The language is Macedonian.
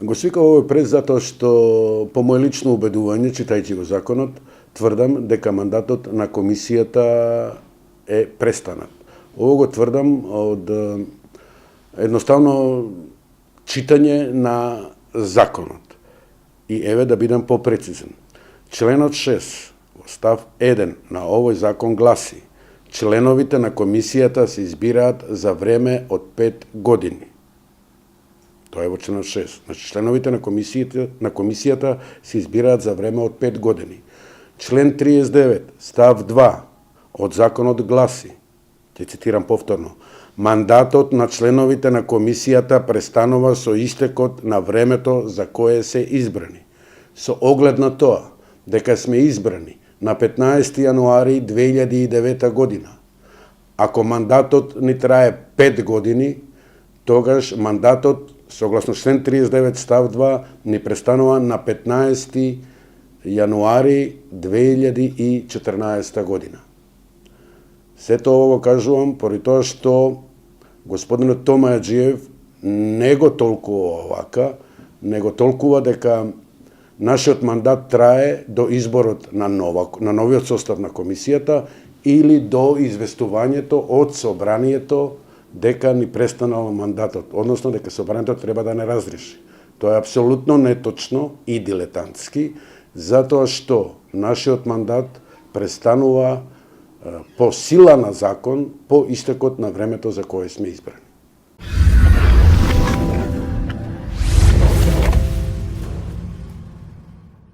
Го свикав овој прес затоа што по моје лично убедување, читајќи го законот, тврдам дека мандатот на комисијата е престанат. Ово го тврдам од едноставно читање на законот. И еве да бидам попрецизен. Членот 6 во став 1 на овој закон гласи: членовите на комисијата се избираат за време од 5 години. Тоа е во членот 6. Значи, членовите на комисијата се избираат за време од 5 години. Член 39, став 2 од законот гласи, ќе цитирам повторно: мандатот на членовите на комисијата престанува со истекот на времето за кое се избрани. Со оглед на тоа дека сме избрани на 15 јануари 2009 година, ако мандатот ни трае 5 години, тогаш мандатот согласно член 39 став 2 ни престанува на 15 јануари 2014 година. Сето ово го кажувам поради тоа што господинот Тома Јаџиев не го толкува овака, не го толкува дека нашиот мандат трае до изборот на новиот состав на комисијата или до известувањето од собранието дека ни престанал мандатот, односно дека собранието треба да не разреши. Тоа е апсолутно неточно и дилетантски, затоа што нашиот мандат престанува по сила на закон по истекот на времето за кое сме избрани.